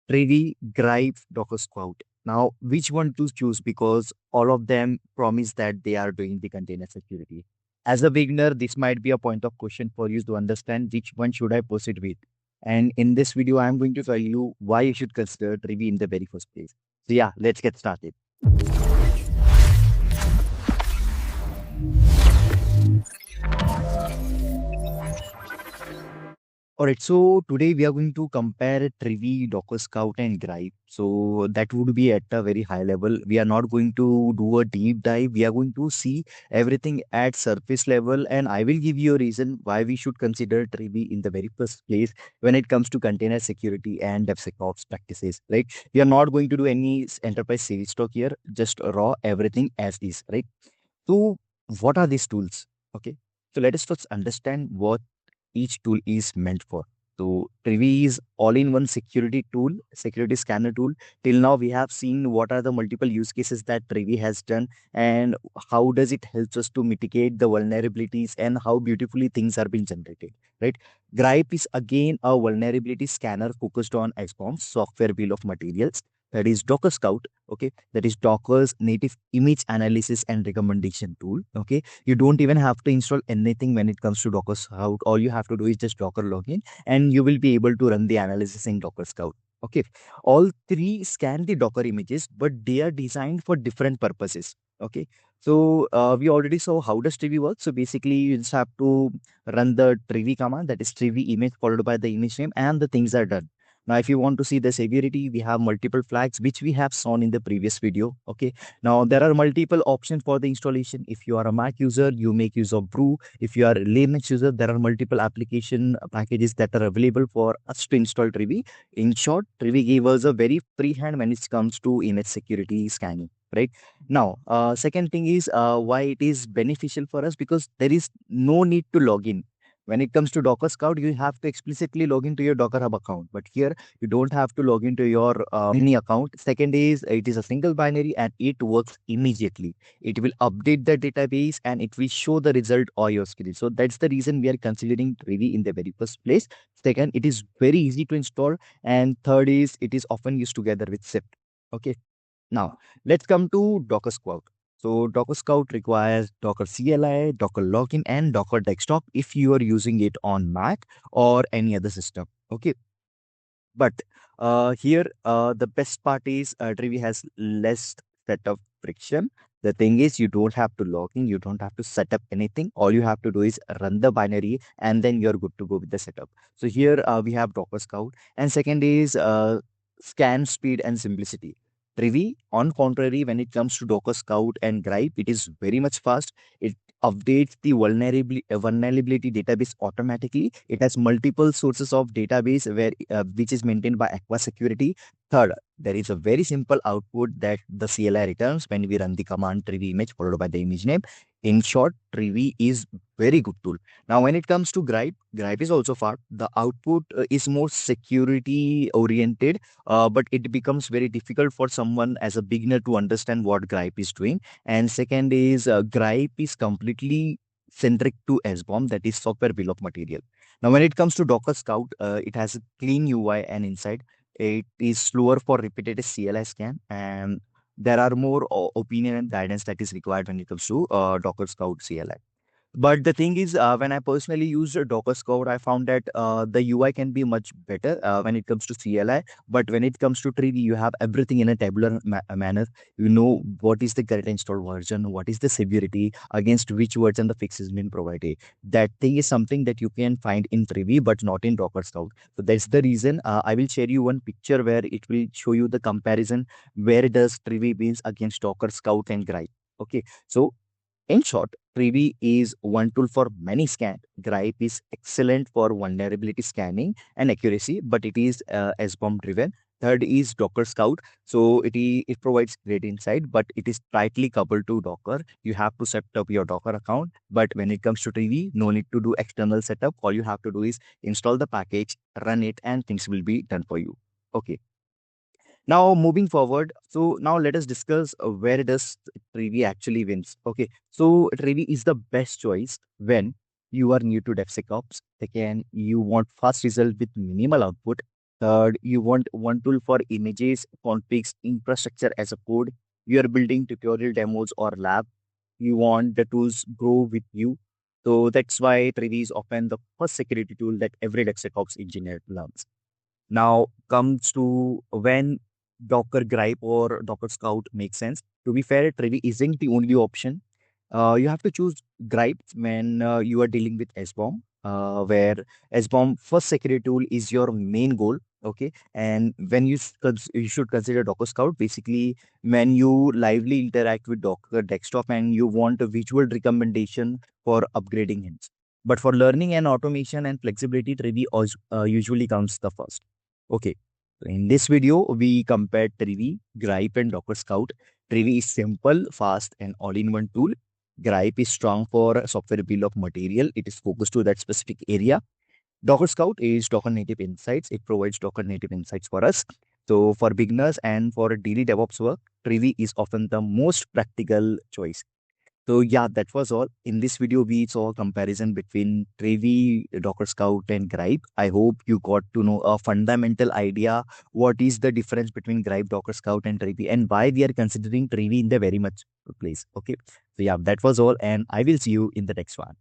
Trivy, Grype, Docker Scout. Now, which one to choose? Because all of them promise that they are doing the container security. As a beginner, this might be a point of question for you to understand which one should I proceed with. And in this video, I'm going to tell you why you should consider Trivy in the very first place. So yeah, let's get started. All right, so today we are going to compare Trivy, Docker Scout, and Grype. So that would be at a very high level. We are not going to do a deep dive. We are going to see everything at surface level, and I will give you a reason why we should consider Trivy in the very first place when it comes to container security and DevSecOps practices. Right? We are not going to do any enterprise sales talk here. Just raw everything as is. Right? So what are these tools? Okay. So let us first understand what each tool is meant for. So Trivy is all-in-one security tool, security scanner tool. Till now, we have seen what are the multiple use cases that Trivy has done and how does it help us to mitigate the vulnerabilities and how beautifully things are being generated, right? Grype is again a vulnerability scanner focused on XBOM, software bill of materials. That is Docker Scout, okay? That is Docker's native image analysis and recommendation tool, okay? You don't even have to install anything when it comes to Docker Scout. All you have to do is just Docker login and you will be able to run the analysis in Docker Scout. Okay. All three scan the Docker images, but they are designed for different purposes. Okay. So we already saw how does Trivy work. So basically you just have to run the Trivy command, that is Trivy image followed by the image name, and the things are done. Now, if you want to see the severity, we have multiple flags, which we have shown in the previous video. Okay. Now, there are multiple options for the installation. If you are a Mac user, you make use of Brew. If you are a Linux user, there are multiple application packages that are available for us to install Trivy. In short, Trivy gave us a very free hand when it comes to image security scanning. Right now, second thing is why it is beneficial for us because there is no need to log in. When it comes to Docker Scout, you have to explicitly log into your Docker Hub account. But here, you don't have to log into your any account. Second is it is a single binary and it works immediately. It will update the database and it will show the result on your screen. So that's the reason we are considering Trivy in the very first place. Second, it is very easy to install. And third is it is often used together with SIP. Okay. Now, let's come to Docker Scout. So, Docker Scout requires Docker CLI, Docker login, and Docker desktop if you are using it on Mac or any other system. Okay. But here, the best part is Trivy has less setup friction. The thing is, you don't have to log in, you don't have to set up anything. All you have to do is run the binary, and then you're good to go with the setup. So here we have Docker Scout, and second is scan speed and simplicity. Trivy, on contrary, when it comes to Docker Scout and Grype, it is very much fast. It updates the vulnerability database automatically. It has multiple sources of database where which is maintained by Aqua Security. Third, there is a very simple output that the CLI returns when we run the command Trivy image followed by the image name. In short, Trivy is very good tool. Now, when it comes to Grype, Grype is also fast. The output is more security oriented, but it becomes very difficult for someone as a beginner to understand what Grype is doing. And second is Grype is completely centric to SBOM, that is software bill of material. Now, when it comes to Docker Scout, it has a clean UI and inside. It is slower for repetitive CLI scan, and there are more opinion and guidance that is required when it comes to Docker Scout CLI. But the thing is, when I personally used Docker Scout, I found that the UI can be much better when it comes to CLI. But when it comes to Trivy, you have everything in a tabular manner. You know what is the current installed version, what is the severity, against which version the fix has been provided. That thing is something that you can find in Trivy, but not in Docker Scout. So that's the reason I will share you one picture where it will show you the comparison. Where does Trivy means against Docker Scout and Grype? Okay, so in short, Trivy is one tool for many scans. Grype is excellent for vulnerability scanning and accuracy, but it is SBOM driven. Third is Docker Scout. So it provides great insight, but it is tightly coupled to Docker. You have to set up your Docker account. But when it comes to Trivy, no need to do external setup. All you have to do is install the package, run it, and things will be done for you. Okay. Now moving forward, so now let us discuss where does Trivy actually wins. Okay, so Trivy is the best choice when you are new to DevSecOps. Again, you want fast result with minimal output. Third, you want one tool for images, configs, infrastructure as a code. You are building tutorial demos or lab. You want the tools grow with you. So that's why Trivy is often the first security tool that every DevSecOps engineer learns. Now comes to when Docker Grype or Docker Scout makes sense. To be fair, Trivy isn't the only option. You have to choose Grype when you are dealing with SBOM, where SBOM first security tool is your main goal. Okay, and when you should consider Docker Scout basically when you lively interact with Docker desktop and you want a visual recommendation for upgrading hints. But for learning and automation and flexibility, Trivy usually comes the first. Okay. So in this video, we compared Trivy, Grype, and Docker Scout. Trivy is simple, fast, and all-in-one tool. Grype is strong for software bill of material. It is focused to that specific area. Docker Scout is Docker native insights. It provides Docker native insights for us. So for beginners and for daily DevOps work, Trivy is often the most practical choice. So yeah, that was all. In this video, we saw a comparison between Trivy, Docker Scout, and Grype. I hope you got to know a fundamental idea what is the difference between Grype, Docker Scout, and Trivy, and why we are considering Trivy in the very much place. Okay. So yeah, that was all, and I will see you in the next one.